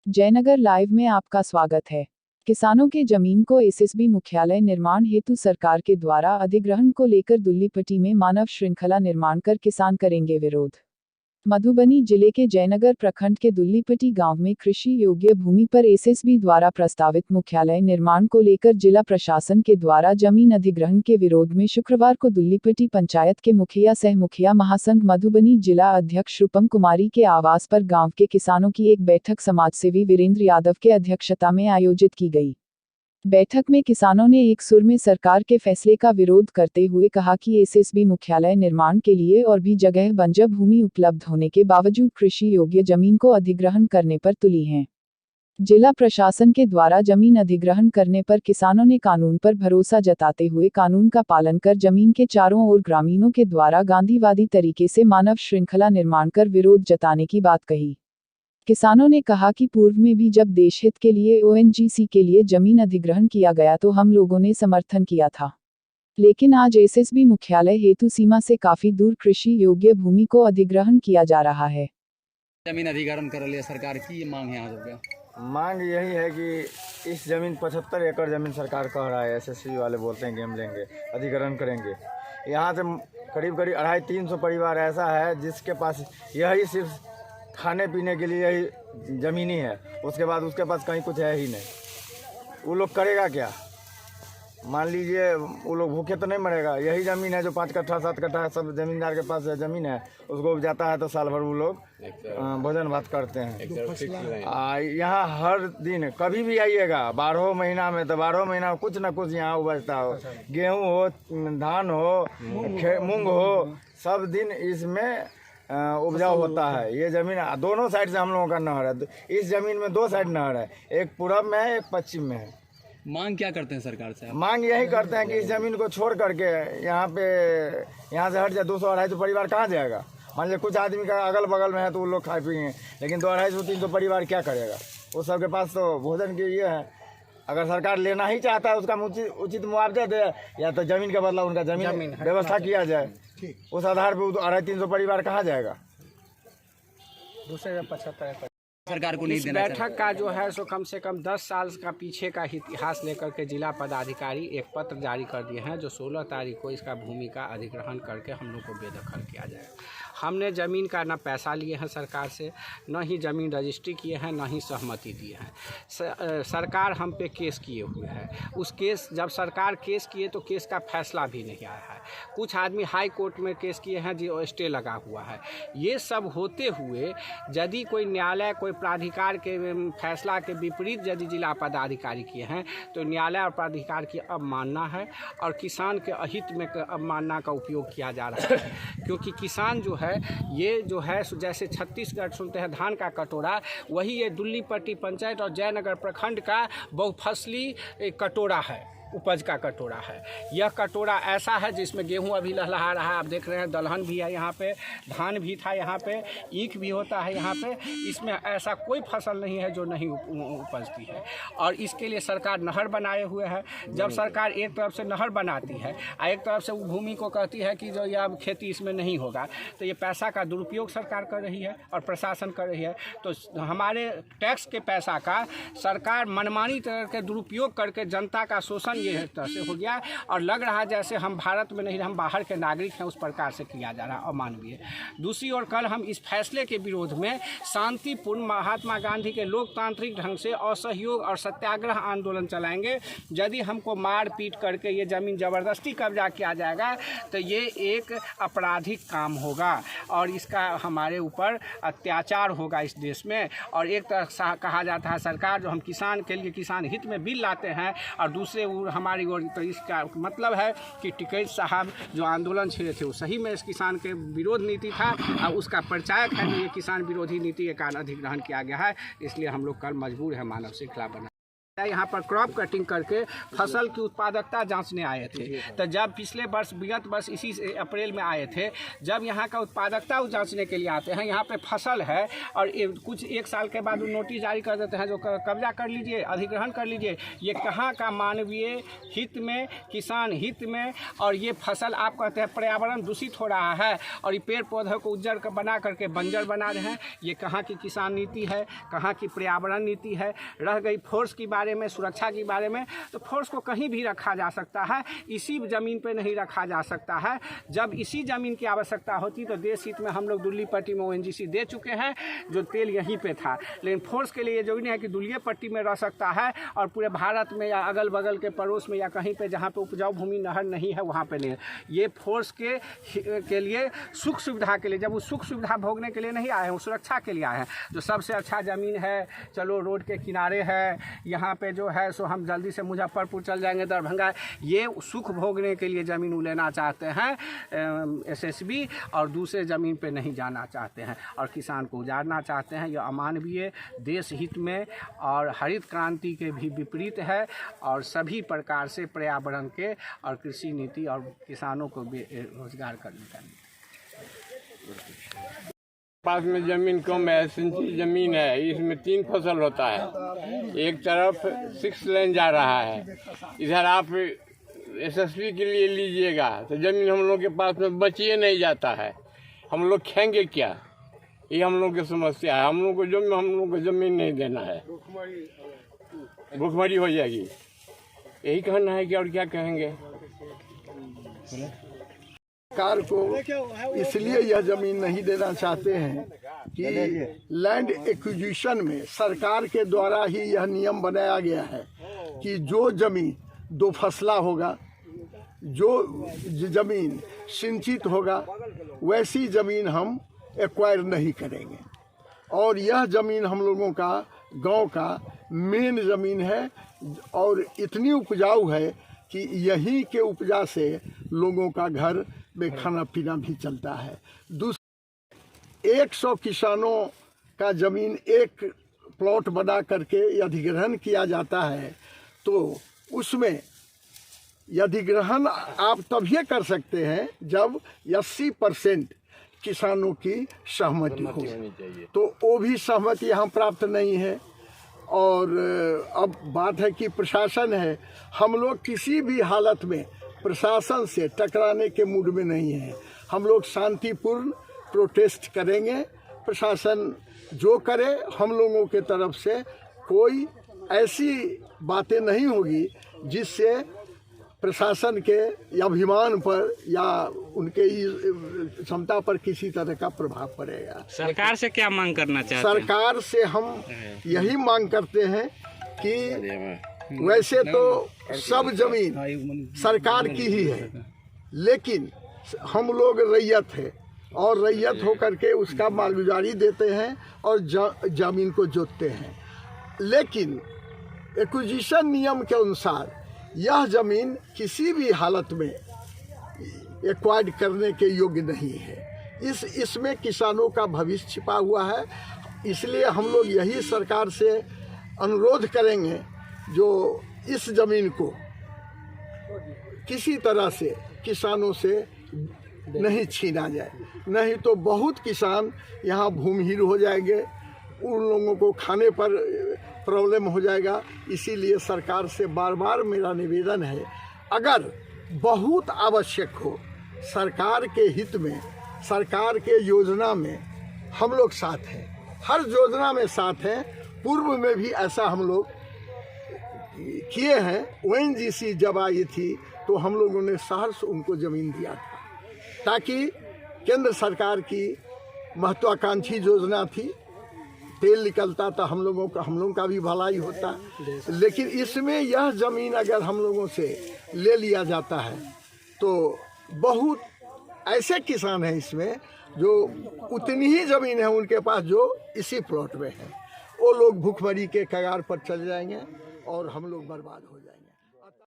Jaynagar live में आपका स्वागत है। किसानों के जमीन को एसएसबी मुख्यालय निर्माण हेतु सरकार के द्वारा अधिग्रहण को लेकर दुल्लीपट्टी में मानव श्रृंखला निर्माण कर किसान करेंगे विरोध। मधुबनी जिले के जयनगर प्रखंड के दुल्लीपट्टी गांव में कृषि योग्य भूमि पर एसएसबी द्वारा प्रस्तावित मुख्यालय निर्माण को लेकर जिला प्रशासन के द्वारा जमीन अधिग्रहण के विरोध में शुक्रवार को दुल्लीपट्टी पंचायत के मुखिया सह मुखिया महासंघ मधुबनी जिला अध्यक्ष रूपम कुमारी के आवास पर गांव के किसानों की एक बैठक समाजसेवी वीरेंद्र यादव के अध्यक्षता में आयोजित की गई। बैठक में किसानों ने एक सुर में सरकार के फैसले का विरोध करते हुए कहा कि एसएसबी मुख्यालय निर्माण के लिए और भी जगह बंजर भूमि उपलब्ध होने के बावजूद कृषि योग्य जमीन को अधिग्रहण करने पर तुली हैं। जिला प्रशासन के द्वारा जमीन अधिग्रहण करने पर किसानों ने कानून पर भरोसा जताते हुए कानून का पालन कर जमीन के चारों ओर ग्रामीणों के द्वारा गांधीवादी तरीके से मानव श्रृंखला निर्माण कर विरोध जताने की बात कही। किसानों ने कहा कि पूर्व में भी जब देशहित के लिए ओएनजीसी के लिए जमीन अधिग्रहण किया गया तो हम लोगों ने समर्थन किया था, लेकिन आज एसएसबी मुख्यालय हेतु सीमा से काफी दूर कृषि योग्य भूमि को अधिग्रहण किया जा रहा है। जमीन अधिग्रहण कर लिया सरकार की, ये मांग है आप? मांग यही है कि इस जमीन 75 एकड़ जमीन सरकार कह रहा है, एसएसबी वाले बोलते हैं कि हम लेंगे, अधिग्रहण करेंगे। यहाँ से करीब 250-300 परिवार ऐसा है जिसके पास यही सिर्फ खाने पीने के लिए यही ज़मीन ही है, उसके बाद उसके पास कहीं कुछ है ही नहीं। वो लोग करेगा क्या? मान लीजिए वो लोग भूखे तो नहीं मरेगा। यही ज़मीन है जो 5 कट्ठा 7 कट्ठा सब ज़मींदार के पास ज़मीन है, उसको उपजाता है तो साल भर वो लोग भोजन भात करते हैं। यहाँ हर दिन कभी भी आइएगा 12 महीना में, तो 12 महीना में कुछ ना कुछ यहाँ उपजता हो, गेहूँ हो, धान हो, मूँग हो, सब दिन इसमें उपजाऊ होता है। ये ज़मीन दोनों साइड से हम लोगों का नहर है। इस ज़मीन में 2 साइड नहर है, एक पूरब में है, एक पश्चिम में है। मांग क्या करते हैं सरकार से? मांग यही करते हैं कि इस ज़मीन को छोड़ करके यहाँ से हट जाए। 200-250 परिवार कहाँ जाएगा? मान लीजिए कुछ आदमी का अगल बगल में है तो वो लोग खाए पिएंगे, लेकिन 200-250-300 परिवार क्या करेगा? वो सबके पास तो भोजन के ये है। अगर सरकार लेना ही चाहता है उसका उचित मुआवजा दे, या तो ज़मीन के बदला उनका ज़मीन व्यवस्था किया जाए। उस आधार पर 250-300 परिवार कहाँ जाएगा? 275 सरकार को नहीं इस देना। बैठक का जो है सो कम से कम 10 साल का पीछे का इतिहास लेकर के जिला पदाधिकारी एक पत्र जारी कर दिए हैं, जो 16 तारीख को इसका भूमि का अधिग्रहण करके हम लोग को बेदखल किया जाए। हमने ज़मीन का ना पैसा लिए हैं सरकार से, न ही ज़मीन रजिस्ट्री किए हैं, न ही सहमति दिए हैं। सरकार हम पे केस किए हुए है। उस केस जब सरकार केस किए तो केस का फैसला भी नहीं आया है। कुछ आदमी हाई कोर्ट में केस किए हैं जो स्टे लगा हुआ है। ये सब होते हुए यदि कोई न्यायालय कोई प्राधिकार के फैसला के विपरीत यदि जिला पदाधिकारी किए हैं तो न्यायालय और प्राधिकार की अवमानना है और किसान के अहित में अवमानना का उपयोग किया जा रहा है। क्योंकि किसान जो है ये जो है जैसे छत्तीसगढ़ सुनते हैं धान का कटोरा, वही ये दुल्लीपट्टी पंचायत और जयनगर प्रखंड का बहुफसली कटोरा है, उपज का कटोरा है। यह कटोरा ऐसा है जिसमें गेहूं अभी लहलहा रहा है, आप देख रहे हैं, दलहन भी है यहाँ पे, धान भी था यहाँ पे, ईख भी होता है यहाँ पे। इसमें ऐसा कोई फसल नहीं है जो नहीं उपजती है। और इसके लिए सरकार नहर बनाए हुए है। जब सरकार एक तरफ से नहर बनाती है और एक तरफ से वो भूमि को कहती है कि जो यह खेती इसमें नहीं होगा, तो ये पैसा का दुरुपयोग सरकार कर रही है और प्रशासन कर रही है। तो हमारे टैक्स के पैसा का सरकार मनमानी तरह के दुरुपयोग करके जनता का शोषण ये तरह से हो गया और लग रहा है जैसे हम भारत में नहीं, हम बाहर के नागरिक हैं, उस प्रकार से किया जा रहा है, अमानवीय। दूसरी ओर कल हम इस फैसले के विरोध में शांतिपूर्ण महात्मा गांधी के लोकतांत्रिक ढंग से असहयोग और सत्याग्रह आंदोलन चलाएंगे। यदि हमको मार पीट करके ये ज़मीन ज़बरदस्ती कब्जा किया जाएगा तो ये एक आपराधिक काम होगा और इसका हमारे ऊपर अत्याचार होगा इस देश में। और एक तरह कहा जाता है सरकार जो हम किसान के लिए किसान हित में बिल लाते हैं और दूसरे हमारी ओर, तो इसका मतलब है कि टिकैत साहब जो आंदोलन छेड़े थे वो सही में इस किसान के विरोध नीति था और उसका परिचायक है जो ये किसान विरोधी नीति के कारण अधिग्रहण किया गया है। इसलिए हम लोग कल मजबूर है मानव श्रृंखला बना। यहाँ पर क्रॉप कटिंग करके फसल की उत्पादकता जांचने आए थे। तो जब पिछले वर्ष विगत वर्ष इसी अप्रैल में आए थे, जब यहाँ का उत्पादकता जांचने के लिए आते हैं, यहाँ पे फसल है और कुछ एक साल के बाद नोटिस जारी कर देते हैं जो कब्जा कर लीजिए, अधिग्रहण कर लीजिए। ये कहाँ का मानवीय हित में, किसान हित में, और ये फसल आप कहते हैं पर्यावरण दूषित हो रहा है और ये पेड़ पौधों को उज्जड़ बना करके बंजर बना रहे हैं। ये कहाँ की किसान नीति है, कहाँ की पर्यावरण नीति है। रह गई फोर्स की बारे में, सुरक्षा के बारे में, तो फोर्स को कहीं भी रखा जा सकता है, इसी ज़मीन पे नहीं रखा जा सकता है। जब इसी ज़मीन की आवश्यकता होती तो देश हित में हम लोग दुल्ली पट्टी में ONGC दे चुके हैं, जो तेल यहीं पे था। लेकिन फोर्स के लिए ये जरूरी है कि दुल्ली पट्टी में रह सकता है और पूरे भारत में या अगल बगल के पड़ोस में या कहीं पे जहाँ पे उपजाऊ भूमि नहर नहीं है वहाँ पे नहीं है। ये फोर्स के लिए सुख सुविधा के लिए, जब वो सुख सुविधा भोगने के लिए नहीं आए हैं, वो सुरक्षा के लिए आए हैं। जो सबसे अच्छा ज़मीन है, चलो रोड के किनारे है, यहाँ पे जो है सो हम जल्दी से मुजफ्फरपुर चल जाएंगे, दरभंगा, ये सुख भोगने के लिए ज़मीन लेना चाहते हैं SSB, और दूसरे ज़मीन पे नहीं जाना चाहते हैं और किसान को उजाड़ना चाहते हैं। यह अमानवीय, देश हित में और हरित क्रांति के भी विपरीत है और सभी प्रकार से पर्यावरण के और कृषि नीति और किसानों को रोजगार करने का पास में जमीन कम है, सिंचित जमीन है, इसमें 3 फसल होता है। एक तरफ 6 लेन जा रहा है, इधर आप SSB के लिए लीजिएगा तो जमीन हम लोग के पास में बचिए नहीं जाता है, हम लोग खाएंगे क्या? ये हम लोग की समस्या है। हम लोग को जमीन नहीं देना है, भूखमरी हो जाएगी। यही कहना है कि और क्या कहेंगे। सरकार को इसलिए यह जमीन नहीं देना चाहते हैं कि लैंड एक्विजिशन में सरकार के द्वारा ही यह नियम बनाया गया है कि जो जमीन 2 फसला होगा, जो जमीन सिंचित होगा, वैसी जमीन हम एक्वायर नहीं करेंगे। और यह जमीन हम लोगों का गांव का मेन जमीन है और इतनी उपजाऊ है कि यहीं के उपजा से लोगों का घर में खाना पीना भी चलता है। 100 किसानों का जमीन एक प्लॉट बना करके अधिग्रहण किया जाता है, तो उसमें अधिग्रहण आप तभी कर सकते हैं जब 80% किसानों की सहमति हो। तो वो भी सहमति यहाँ प्राप्त नहीं है। और अब बात है कि प्रशासन है, हम लोग किसी भी हालत में प्रशासन से टकराने के मूड में नहीं है। हम लोग शांतिपूर्ण प्रोटेस्ट करेंगे, प्रशासन जो करे, हम लोगों के तरफ से कोई ऐसी बातें नहीं होगी जिससे प्रशासन के अभिमान पर या उनके क्षमता पर किसी तरह का प्रभाव पड़ेगा। सरकार से क्या मांग करना चाहते हैं? सरकार से हम यही मांग करते हैं कि वैसे तो सब जमीन सरकार की ही है, लेकिन हम लोग रैयत है और रैयत होकर के उसका मालगुजारी देते हैं और जमीन को जोतते हैं। लेकिन एक्विजिशन नियम के अनुसार यह जमीन किसी भी हालत में एक्वायर्ड करने के योग्य नहीं है। इसमें किसानों का भविष्य छिपा हुआ है। इसलिए हम लोग यही सरकार से अनुरोध करेंगे जो इस जमीन को किसी तरह से किसानों से नहीं छीना जाए, नहीं तो बहुत किसान यहाँ भूमिहीन हो जाएंगे, उन लोगों को खाने पर प्रॉब्लम हो जाएगा। इसीलिए सरकार से बार बार मेरा निवेदन है, अगर बहुत आवश्यक हो, सरकार के हित में, सरकार के योजना में हम लोग साथ हैं, हर योजना में साथ हैं। पूर्व में भी ऐसा हम लोग किए हैं। ONGC जब आई थी तो हम लोगों ने सहर्ष उनको ज़मीन दिया था, ताकि केंद्र सरकार की महत्वाकांक्षी योजना थी, तेल निकलता था, हम लोगों का भी भलाई होता। लेकिन इसमें यह ज़मीन अगर हम लोगों से ले लिया जाता है तो बहुत ऐसे किसान हैं इसमें जो उतनी ही ज़मीन है उनके पास जो इसी प्लॉट में है, वो लोग भूखमरी के कगार पर चल जाएंगे और हम लोग बर्बाद हो जाएंगे।